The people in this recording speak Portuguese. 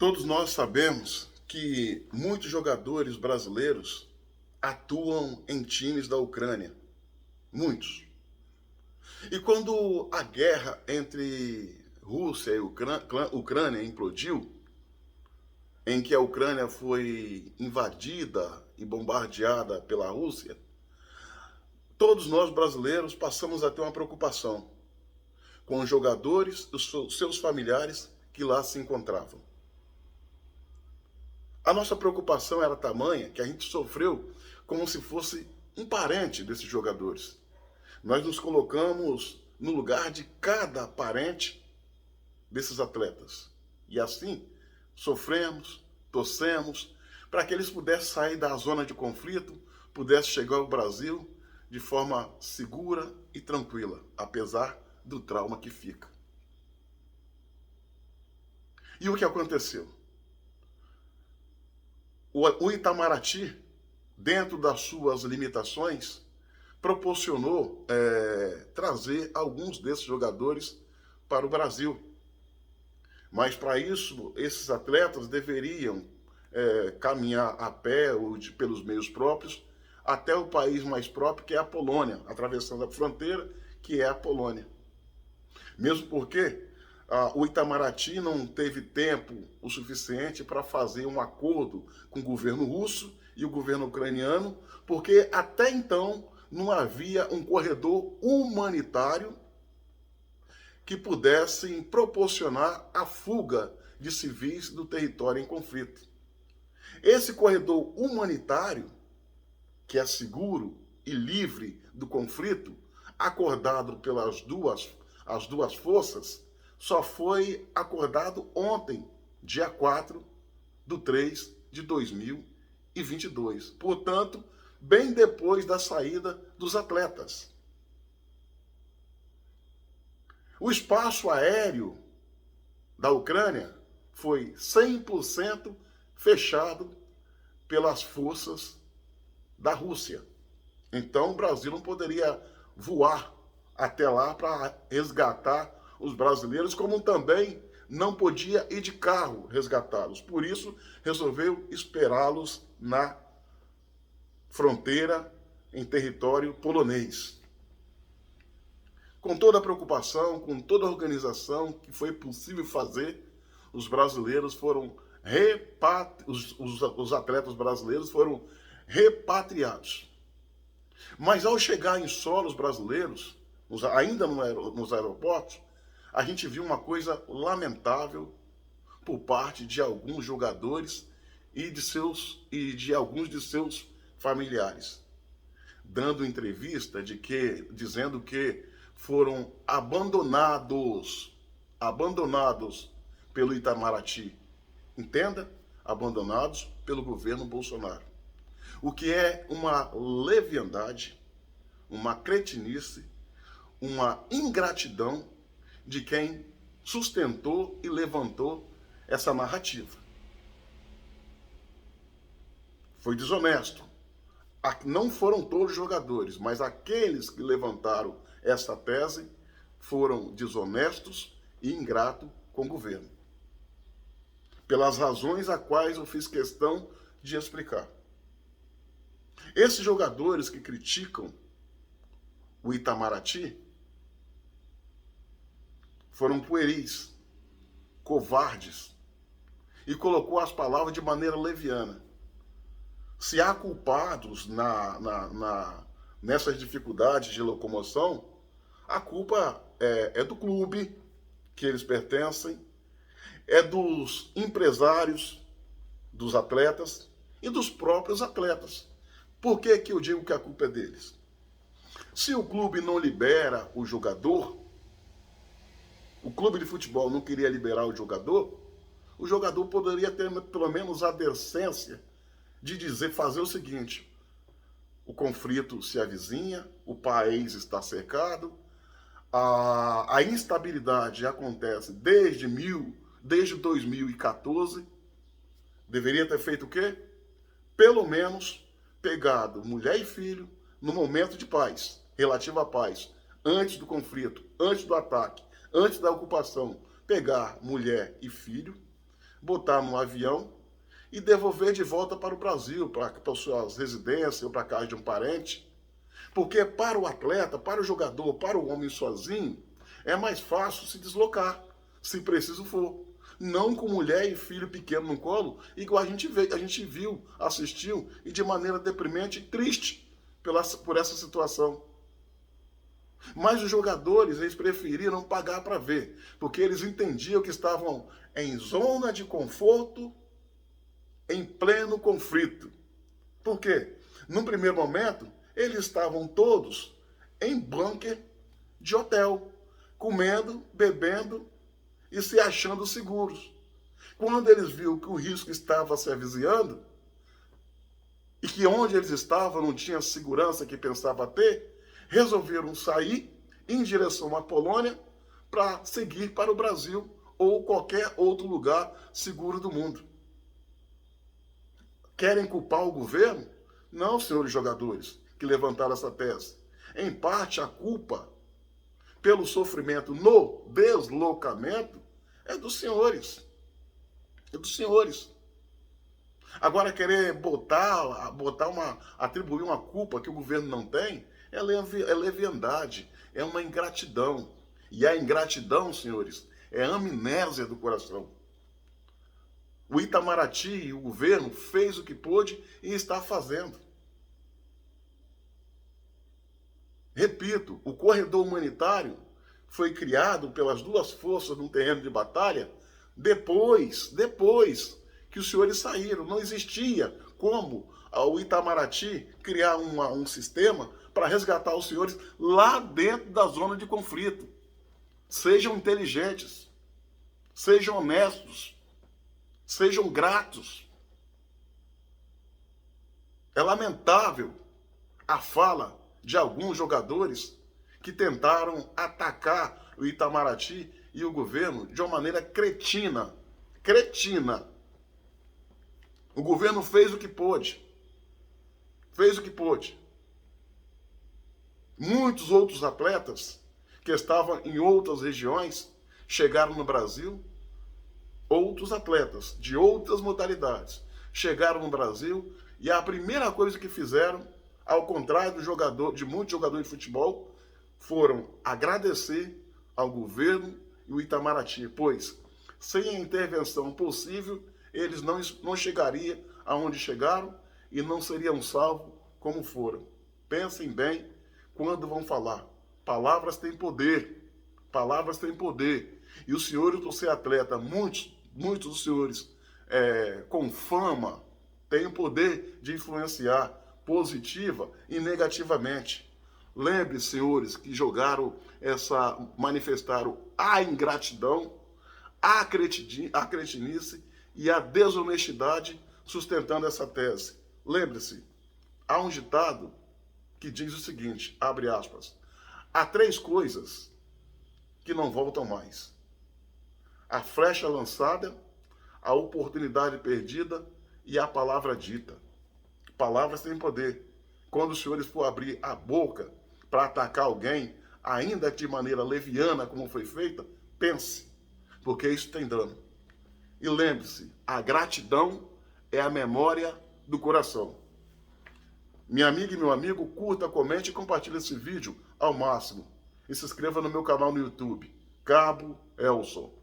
Todos nós sabemos que muitos jogadores brasileiros atuam em times da Ucrânia. Muitos. E quando a guerra entre Rússia e Ucrânia implodiu, em que a Ucrânia foi invadida e bombardeada pela Rússia, todos nós brasileiros passamos a ter uma preocupação com os jogadores e os seus familiares que lá se encontravam. A nossa preocupação era tamanha que a gente sofreu como se fosse um parente desses jogadores. Nós nos colocamos no lugar de cada parente desses atletas. E assim, sofremos, torcemos, para que eles pudessem sair da zona de conflito, pudessem chegar ao Brasil de forma segura e tranquila, apesar do trauma que fica. E o que aconteceu? O Itamaraty, dentro das suas limitações, proporcionou trazer alguns desses jogadores para o Brasil. Mas para isso, esses atletas deveriam caminhar a pé ou pelos meios próprios até o país mais próprio, que é a Polônia, atravessando a fronteira, que é a Polônia. Mesmo porque o Itamaraty não teve tempo o suficiente para fazer um acordo com o governo russo e o governo ucraniano, porque até então não havia um corredor humanitário que pudessem proporcionar a fuga de civis do território em conflito. Esse corredor humanitário, que é seguro e livre do conflito, acordado pelas duas forças, só foi acordado ontem, dia 4/3/2022. Portanto, bem depois da saída dos atletas. O espaço aéreo da Ucrânia foi 100% fechado pelas forças da Rússia. Então, o Brasil não poderia voar até lá para resgatar os brasileiros, como também não podia ir de carro resgatá-los. Por isso, resolveu esperá-los na fronteira em território polonês. Com toda a preocupação, com toda a organização que foi possível fazer, os brasileiros foram os atletas brasileiros foram repatriados. Mas ao chegar em solos brasileiros, ainda nos aeroportos, a gente viu uma coisa lamentável por parte de alguns jogadores e de alguns de seus familiares, dando entrevista dizendo que foram abandonados pelo Itamaraty. Entenda? Abandonados pelo governo Bolsonaro. O que é uma leviandade, uma cretinice, uma ingratidão de quem sustentou e levantou essa narrativa. Foi desonesto. Não foram todos jogadores, mas aqueles que levantaram essa tese foram desonestos e ingratos com o governo. Pelas razões a quais eu fiz questão de explicar. Esses jogadores que criticam o Itamaraty foram pueris, covardes, e colocou as palavras de maneira leviana. Se há culpados nessas dificuldades de locomoção, a culpa é do clube que eles pertencem, é dos empresários dos atletas e dos próprios atletas. Por que eu digo que a culpa é deles? Se o clube não libera o jogador, o clube de futebol não queria liberar o jogador poderia ter pelo menos a decência de fazer o seguinte: o conflito se avizinha, o país está cercado, a instabilidade acontece desde 2014, deveria ter feito o quê? Pelo menos pegado mulher e filho no momento de paz, relativa à paz, antes do conflito, antes do ataque, antes da ocupação, pegar mulher e filho, botar num avião e devolver de volta para o Brasil, para suas residências ou para a casa de um parente. Porque para o atleta, para o jogador, para o homem sozinho, é mais fácil se deslocar, se preciso for. Não com mulher e filho pequeno no colo, igual a gente viu, assistiu, e de maneira deprimente e triste por essa situação. Mas os jogadores, eles preferiram pagar para ver, porque eles entendiam que estavam em zona de conforto, em pleno conflito. Por quê? Num primeiro momento, eles estavam todos em bunker de hotel, comendo, bebendo e se achando seguros. Quando eles viram que o risco estava se avizinhando e que onde eles estavam não tinha a segurança que pensava ter, resolveram sair em direção à Polônia para seguir para o Brasil ou qualquer outro lugar seguro do mundo. Querem culpar o governo? Não, senhores jogadores que levantaram essa tese. Em parte, a culpa pelo sofrimento no deslocamento é dos senhores. É dos senhores. Agora, querer atribuir uma culpa que o governo não tem, é leviandade, é uma ingratidão. E a ingratidão, senhores, é amnésia do coração. O Itamaraty e o governo fez o que pôde e está fazendo. Repito, o corredor humanitário foi criado pelas duas forças num terreno de batalha depois que os senhores saíram. Não existia como o Itamaraty criar um sistema para resgatar os senhores lá dentro da zona de conflito. Sejam inteligentes, sejam honestos, sejam gratos. É lamentável a fala de alguns jogadores que tentaram atacar o Itamaraty e o governo de uma maneira cretina. Cretina. O governo fez o que pôde. Fez o que pôde. Muitos outros atletas que estavam em outras regiões chegaram no Brasil. Outros atletas de outras modalidades chegaram no Brasil e a primeira coisa que fizeram, ao contrário de muitos jogadores de futebol, foram agradecer ao governo e o Itamaraty, pois sem a intervenção possível, eles não chegariam aonde chegaram e não seriam salvos como foram. Pensem bem quando vão falar. Palavras têm poder. Palavras têm poder. E os senhores, por ser atleta, muitos dos senhores com fama, têm o poder de influenciar positiva e negativamente. Lembre, senhores, que manifestaram a ingratidão, a cretinice e a desonestidade sustentando essa tese. Lembre-se, há um ditado que diz o seguinte, abre aspas, há 3 coisas que não voltam mais. A flecha lançada, a oportunidade perdida e a palavra dita. Palavras têm poder. Quando os senhores for abrir a boca para atacar alguém, ainda que de maneira leviana como foi feita, pense, porque isso tem dano. E lembre-se, a gratidão é a memória do coração. Minha amiga e meu amigo, curta, comente e compartilhe esse vídeo ao máximo. E se inscreva no meu canal no YouTube, Cabo Elson.